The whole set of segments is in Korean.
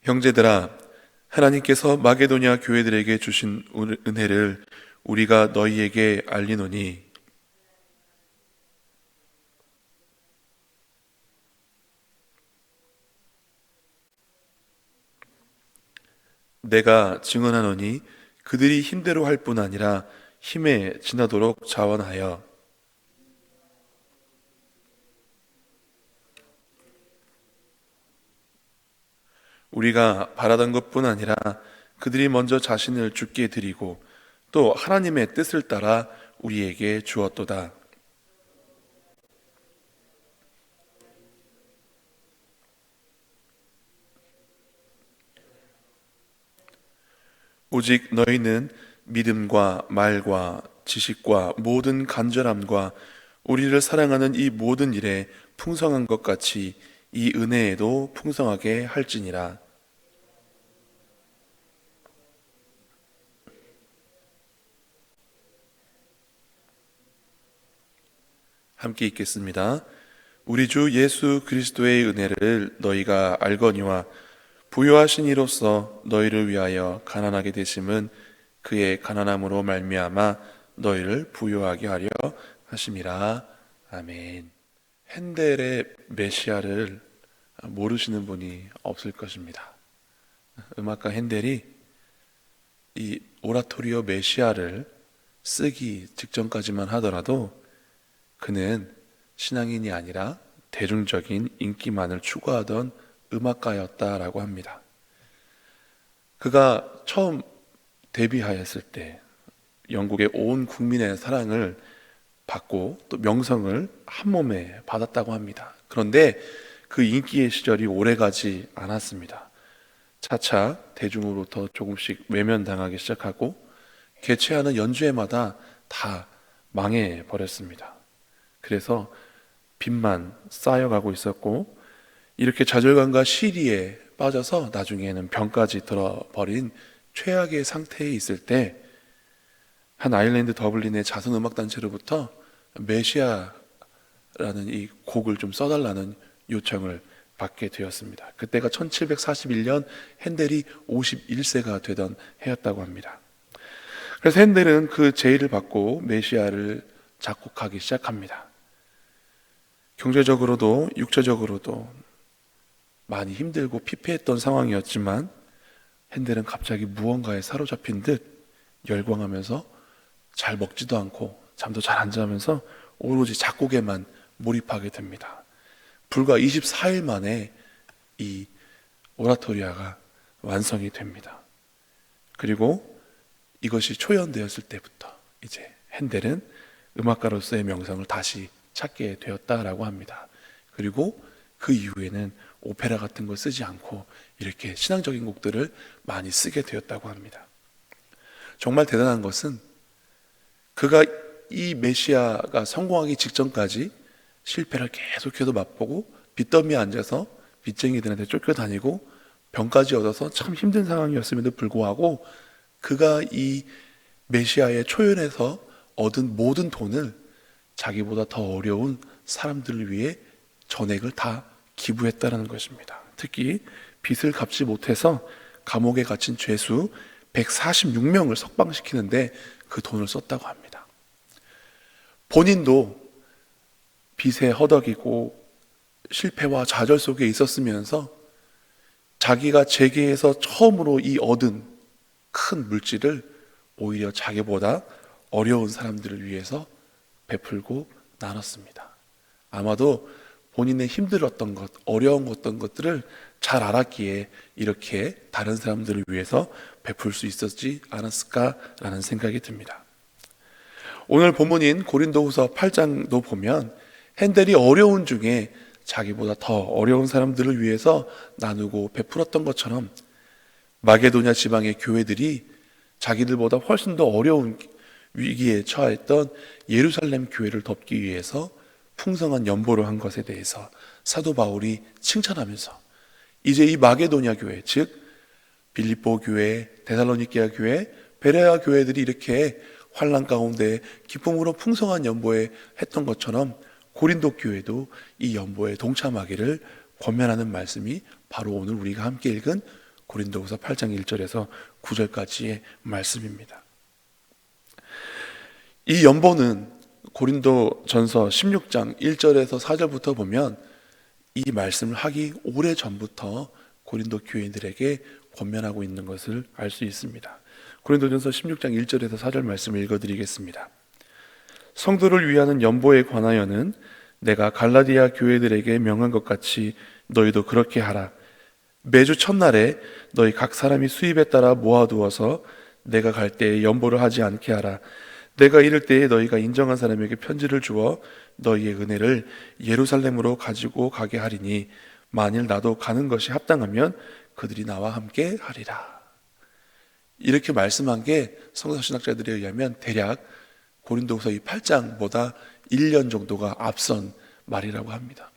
형제들아, 하나님께서 마게도냐 교회들에게 주신 은혜를 우리가 너희에게 알리노니 내가 증언하노니 그들이 힘대로 할 뿐 아니라 힘에 지나도록 자원하여 우리가 바라던 것뿐 아니라 그들이 먼저 자신을 주께 드리고 또 하나님의 뜻을 따라 우리에게 주었도다. 오직 너희는 믿음과 말과 지식과 모든 간절함과 우리를 사랑하는 이 모든 일에 풍성한 것 같이 이 은혜에도 풍성하게 할지니라. 함께 읽겠습니다. 우리 주 예수 그리스도의 은혜를 너희가 알거니와 부요하신 이로써 너희를 위하여 가난하게 되심은 그의 가난함으로 말미암아 너희를 부요하게 하려 하심이라. 아멘. 핸델의 메시아를 모르시는 분이 없을 것입니다. 음악가 핸델이 이 오라토리오 메시아를 쓰기 직전까지만 하더라도 그는 신앙인이 아니라 대중적인 인기만을 추구하던 음악가였다라고 합니다. 그가 처음 데뷔하였을 때 영국의 온 국민의 사랑을 받고 또 명성을 한 몸에 받았다고 합니다. 그런데 그 인기의 시절이 오래가지 않았습니다. 차차 대중으로부터 조금씩 외면당하기 시작하고 개최하는 연주회마다 다 망해버렸습니다. 그래서 빚만 쌓여가고 있었고 이렇게 좌절감과 시리에 빠져서 나중에는 병까지 들어버린 최악의 상태에 있을 때 한 아일랜드 더블린의 자선음악단체로부터 메시아라는 이 곡을 좀 써달라는 요청을 받게 되었습니다. 그때가 1741년 핸델이 51세가 되던 해였다고 합니다. 그래서 핸델은 그 제의를 받고 메시아를 작곡하기 시작합니다. 경제적으로도 육체적으로도 많이 힘들고 피폐했던 상황이었지만 핸델은 갑자기 무언가에 사로잡힌 듯 열광하면서 잘 먹지도 않고 잠도 잘 안 자면서 오로지 작곡에만 몰입하게 됩니다. 불과 24일 만에 이 오라토리아가 완성이 됩니다. 그리고 이것이 초연되었을 때부터 이제 핸델은 음악가로서의 명성을 다시 찾게 되었다라고 합니다. 그리고 그 이후에는 오페라 같은 걸 쓰지 않고 이렇게 신앙적인 곡들을 많이 쓰게 되었다고 합니다. 정말 대단한 것은 그가 이 메시아가 성공하기 직전까지 실패를 계속해서 맛보고 빚더미에 앉아서 빚쟁이들한테 쫓겨다니고 병까지 얻어서 참 힘든 상황이었음에도 불구하고 그가 이 메시아의 초연에서 얻은 모든 돈을 자기보다 더 어려운 사람들을 위해 전액을 다 기부했다는 것입니다. 특히 빚을 갚지 못해서 감옥에 갇힌 죄수 146명을 석방시키는데 그 돈을 썼다고 합니다. 본인도 빚에 허덕이고 실패와 좌절 속에 있었으면서 자기가 재계에서 처음으로 이 얻은 큰 물질을 오히려 자기보다 어려운 사람들을 위해서 베풀고 나눴습니다. 아마도 본인의 힘들었던 것, 어려운 어떤 것들을 잘 알았기에 이렇게 다른 사람들을 위해서 베풀 수 있었지 않았을까라는 생각이 듭니다. 오늘 본문인 고린도후서 8장도 보면 핸델이 어려운 중에 자기보다 더 어려운 사람들을 위해서 나누고 베풀었던 것처럼 마게도냐 지방의 교회들이 자기들보다 훨씬 더 어려운 위기에 처했던 예루살렘 교회를 돕기 위해서 풍성한 연보를 한 것에 대해서 사도 바울이 칭찬하면서 이제 이 마게도냐 교회, 즉 빌립보 교회, 데살로니케아 교회, 베레아 교회들이 이렇게 환난 가운데 기쁨으로 풍성한 연보에 했던 것처럼 고린도 교회도 이 연보에 동참하기를 권면하는 말씀이 바로 오늘 우리가 함께 읽은 고린도후서 8장 1절에서 9절까지의 말씀입니다. 이 연보는 고린도전서 16장 1절에서 4절부터 보면 이 말씀을 하기 오래전부터 고린도 교인들에게 권면하고 있는 것을 알 수 있습니다. 고린도전서 16장 1절에서 4절 말씀을 읽어드리겠습니다. 성도를 위하는 연보에 관하여는 내가 갈라디아 교회들에게 명한 것 같이 너희도 그렇게 하라. 매주 첫날에 너희 각 사람이 수입에 따라 모아두어서 내가 갈 때에 연보를 하지 않게 하라. 내가 이를 때에 너희가 인정한 사람에게 편지를 주어 너희의 은혜를 예루살렘으로 가지고 가게 하리니 만일 나도 가는 것이 합당하면 그들이 나와 함께 하리라. 이렇게 말씀한 게 성서신학자들에 의하면 대략 고린도후서 이 8장보다 1년 정도가 앞선 말이라고 합니다.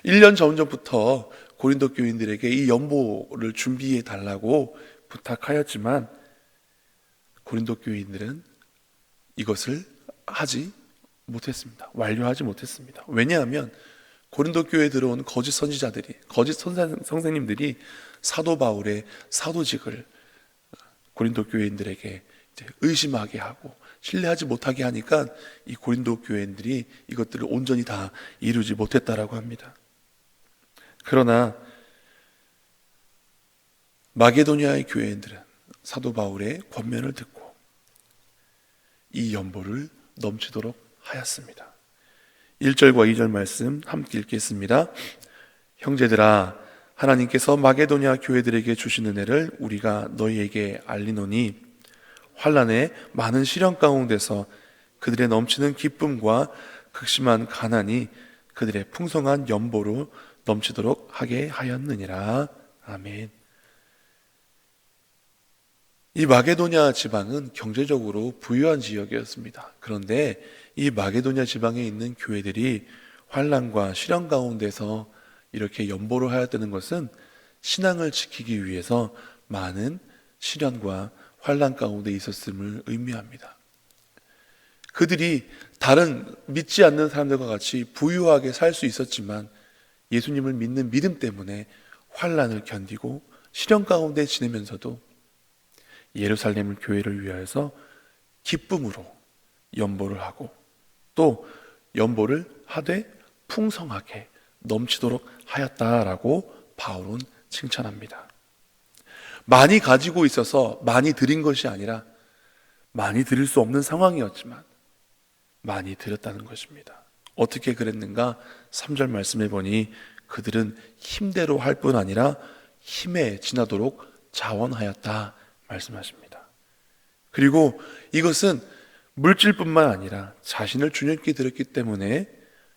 1년 전부터 고린도 교인들에게 이 연보를 준비해 달라고 부탁하였지만 고린도 교인들은 이것을 하지 못했습니다. 완료하지 못했습니다. 왜냐하면 고린도 교회에 들어온 거짓 선지자들이, 거짓 선생님들이 사도 바울의 사도직을 고린도 교인들에게 이제 의심하게 하고 신뢰하지 못하게 하니까 이 고린도 교인들이 이것들을 온전히 다 이루지 못했다라고 합니다. 그러나 마게도니아의 교회인들은 사도 바울의 권면을 듣고 이 연보를 넘치도록 하였습니다. 1절과 2절 말씀 함께 읽겠습니다. 형제들아, 하나님께서 마게도니아 교회들에게 주신 은혜를 우리가 너희에게 알리노니 환난의 많은 시련 가운데서 그들의 넘치는 기쁨과 극심한 가난이 그들의 풍성한 연보로 넘치도록 하게 하였느니라. 아멘. 이 마게도냐 지방은 경제적으로 부유한 지역이었습니다. 그런데 이 마게도냐 지방에 있는 교회들이 환난과 시련 가운데서 이렇게 연보를 하였다는 것은 신앙을 지키기 위해서 많은 시련과 환난 가운데 있었음을 의미합니다. 그들이 다른 믿지 않는 사람들과 같이 부유하게 살 수 있었지만 예수님을 믿는 믿음 때문에 환난을 견디고 시련 가운데 지내면서도 예루살렘 교회를 위하여서 기쁨으로 연보를 하고 또 연보를 하되 풍성하게 넘치도록 하였다라고 바울은 칭찬합니다. 많이 가지고 있어서 많이 드린 것이 아니라 많이 드릴 수 없는 상황이었지만 많이 드렸다는 것입니다. 어떻게 그랬는가? 3절 말씀해 보니 그들은 힘대로 할 뿐 아니라 힘에 지나도록 자원하였다 말씀하십니다. 그리고 이것은 물질뿐만 아니라 자신을 주님께 드렸기 때문에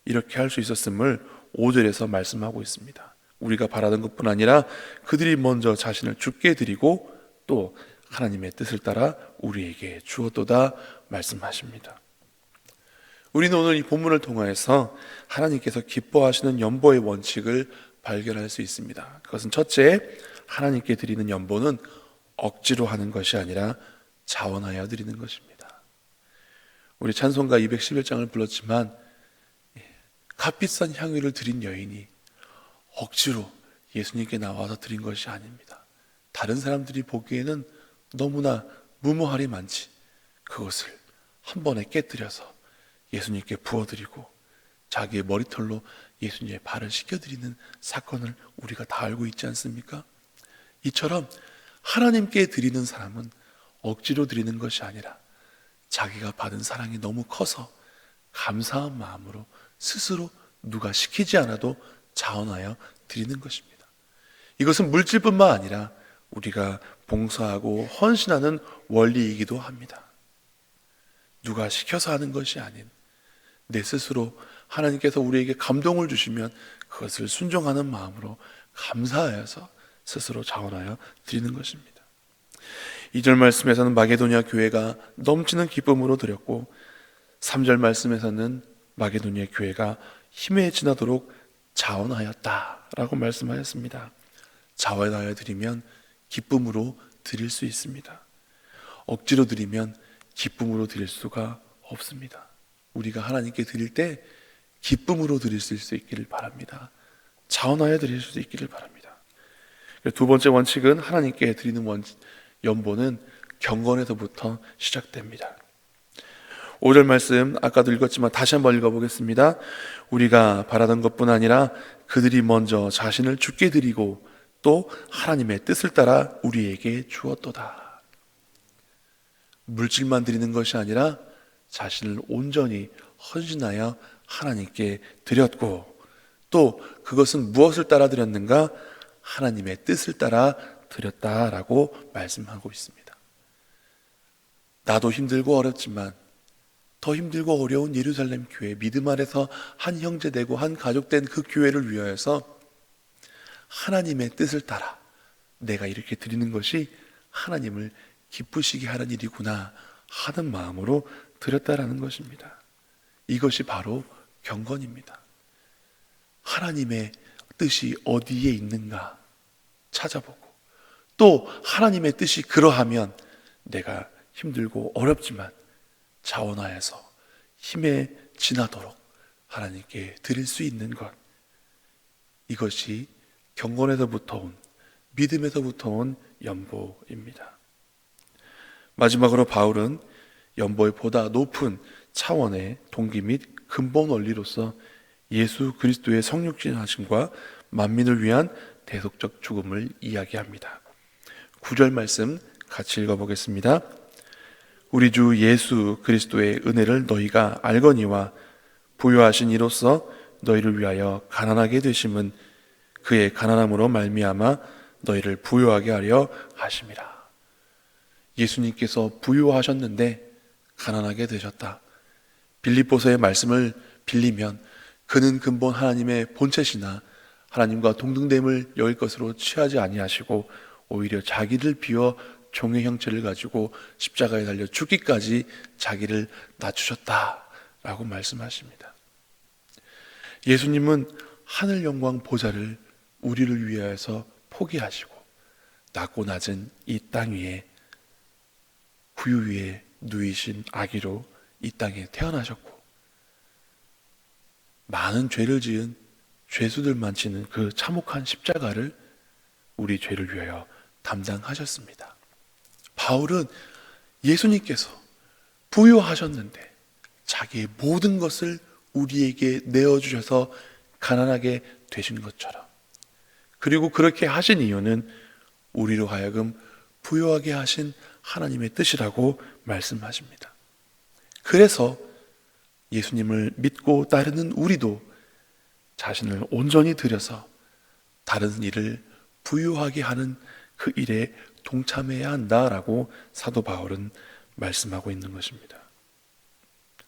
이렇게 할 수 있었음을 5절에서 말씀하고 있습니다. 우리가 바라는 것뿐 아니라 그들이 먼저 자신을 주께 드리고 또 하나님의 뜻을 따라 우리에게 주었도다 말씀하십니다. 우리는 오늘 이 본문을 통하여서 하나님께서 기뻐하시는 연보의 원칙을 발견할 수 있습니다. 그것은 첫째, 하나님께 드리는 연보는 억지로 하는 것이 아니라 자원하여 드리는 것입니다. 우리 찬송가 211장을 불렀지만 값비싼 향유를 드린 여인이 억지로 예수님께 나와서 드린 것이 아닙니다. 다른 사람들이 보기에는 너무나 무모할이 많지 그것을 한 번에 깨뜨려서 예수님께 부어드리고 자기의 머리털로 예수님의 발을 씻겨드리는 사건을 우리가 다 알고 있지 않습니까? 이처럼 하나님께 드리는 사람은 억지로 드리는 것이 아니라 자기가 받은 사랑이 너무 커서 감사한 마음으로 스스로 누가 시키지 않아도 자원하여 드리는 것입니다. 이것은 물질뿐만 아니라 우리가 봉사하고 헌신하는 원리이기도 합니다. 누가 시켜서 하는 것이 아닌 내 스스로 하나님께서 우리에게 감동을 주시면 그것을 순종하는 마음으로 감사하여서 스스로 자원하여 드리는 것입니다. 2절 말씀에서는 마게도냐 교회가 넘치는 기쁨으로 드렸고 3절 말씀에서는 마게도냐 교회가 힘에 지나도록 자원하였다라고 말씀하였습니다. 자원하여 드리면 기쁨으로 드릴 수 있습니다. 억지로 드리면 기쁨으로 드릴 수가 없습니다. 우리가 하나님께 드릴 때 기쁨으로 드릴 수 있기를 바랍니다. 자원하여 드릴 수 있기를 바랍니다. 두 번째 원칙은 하나님께 드리는 연보는 경건에서부터 시작됩니다. 5절 말씀 아까도 읽었지만 다시 한번 읽어보겠습니다. 우리가 바라던 것뿐 아니라 그들이 먼저 자신을 주께 드리고 또 하나님의 뜻을 따라 우리에게 주었도다. 물질만 드리는 것이 아니라 자신을 온전히 헌신하여 하나님께 드렸고, 또 그것은 무엇을 따라 드렸는가? 하나님의 뜻을 따라 드렸다라고 말씀하고 있습니다. 나도 힘들고 어렵지만 더 힘들고 어려운 예루살렘 교회, 믿음 안에서 한 형제 되고 한 가족 된 그 교회를 위하여서 하나님의 뜻을 따라 내가 이렇게 드리는 것이 하나님을 기쁘시게 하는 일이구나 하는 마음으로 드렸다라는 것입니다. 이것이 바로 경건입니다. 하나님의 뜻이 어디에 있는가 찾아보고, 또 하나님의 뜻이 그러하면 내가 힘들고 어렵지만 자원하여서 힘에 지나도록 하나님께 드릴 수 있는 것, 이것이 경건에서부터 온, 믿음에서부터 온 연보입니다. 마지막으로 바울은 연보의 보다 높은 차원의 동기 및 근본 원리로서 예수 그리스도의 성육신하심과 만민을 위한 대속적 죽음을 이야기합니다. 9절 말씀 같이 읽어보겠습니다. 우리 주 예수 그리스도의 은혜를 너희가 알거니와 부요하신 이로써 너희를 위하여 가난하게 되심은 그의 가난함으로 말미암아 너희를 부요하게 하려 하심이라. 예수님께서 부요하셨는데 가난하게 되셨다. 빌립보서의 말씀을 빌리면 그는 근본 하나님의 본체시나 하나님과 동등됨을 여길 것으로 취하지 아니하시고 오히려 자기를 비워 종의 형체를 가지고 십자가에 달려 죽기까지 자기를 낮추셨다라고 말씀하십니다. 예수님은 하늘 영광 보좌를 우리를 위하여서 포기하시고 낮고 낮은 이 땅 위에 구유 위에 누이신 아기로 이 땅에 태어나셨고, 많은 죄를 지은 죄수들만 지는 그 참혹한 십자가를 우리 죄를 위하여 담당하셨습니다. 바울은 예수님께서 부유하셨는데 자기의 모든 것을 우리에게 내어주셔서 가난하게 되신 것처럼, 그리고 그렇게 하신 이유는 우리로 하여금 부유하게 하신 하나님의 뜻이라고 말씀하십니다. 그래서 예수님을 믿고 따르는 우리도 자신을 온전히 들여서 다른 일을 부유하게 하는 그 일에 동참해야 한다라고 사도 바울은 말씀하고 있는 것입니다.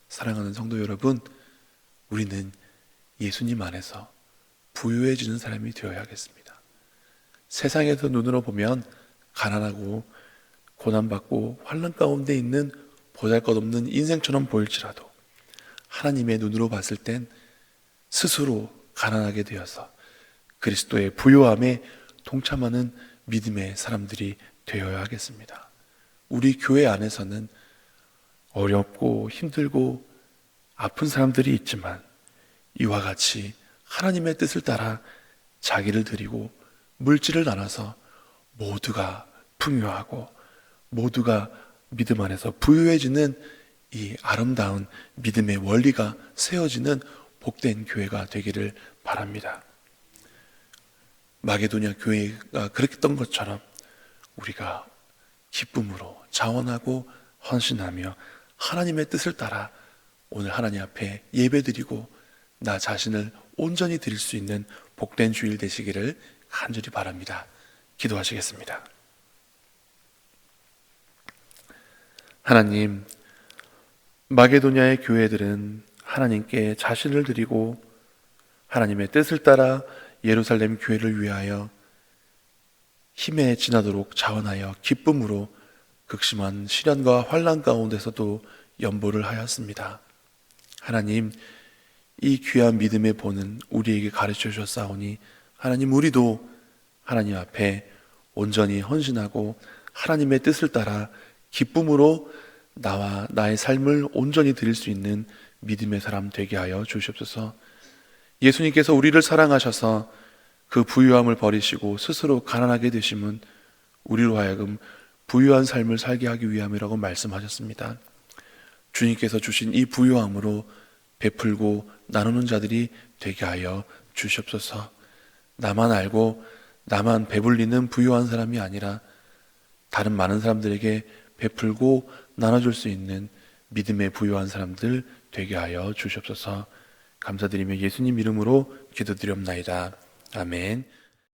사랑하는 성도 여러분, 우리는 예수님 안에서 부유해지는 사람이 되어야겠습니다. 세상에서 눈으로 보면 가난하고 고난받고 환난 가운데 있는 보잘것없는 인생처럼 보일지라도 하나님의 눈으로 봤을 땐 스스로 가난하게 되어서 그리스도의 부요함에 동참하는 믿음의 사람들이 되어야 하겠습니다. 우리 교회 안에서는 어렵고 힘들고 아픈 사람들이 있지만 이와 같이 하나님의 뜻을 따라 자기를 드리고 물질을 나눠서 모두가 풍요하고 모두가 믿음 안에서 부유해지는 이 아름다운 믿음의 원리가 세워지는 복된 교회가 되기를 바랍니다. 마게도냐 교회가 그랬던 것처럼 우리가 기쁨으로 자원하고 헌신하며 하나님의 뜻을 따라 오늘 하나님 앞에 예배드리고 나 자신을 온전히 드릴 수 있는 복된 주일 되시기를 간절히 바랍니다. 기도하시겠습니다. 하나님, 마게도냐의 교회들은 하나님께 자신을 드리고 하나님의 뜻을 따라 예루살렘 교회를 위하여 힘에 지나도록 자원하여 기쁨으로 극심한 시련과 환난 가운데서도 연보를 하였습니다. 하나님, 이 귀한 믿음의 본은 우리에게 가르쳐 주셨사오니 하나님, 우리도 하나님 앞에 온전히 헌신하고 하나님의 뜻을 따라 기쁨으로 나와 나의 삶을 온전히 드릴 수 있는 믿음의 사람 되게 하여 주시옵소서. 예수님께서 우리를 사랑하셔서 그 부유함을 버리시고 스스로 가난하게 되심은 우리로 하여금 부유한 삶을 살게 하기 위함이라고 말씀하셨습니다. 주님께서 주신 이 부유함으로 베풀고 나누는 자들이 되게 하여 주시옵소서. 나만 알고 나만 배불리는 부유한 사람이 아니라 다른 많은 사람들에게 베풀고 나눠줄 수 있는 믿음의 부유한 사람들 되게 하여 주시옵소서. 감사드리며 예수님 이름으로 기도드리옵나이다. 아멘.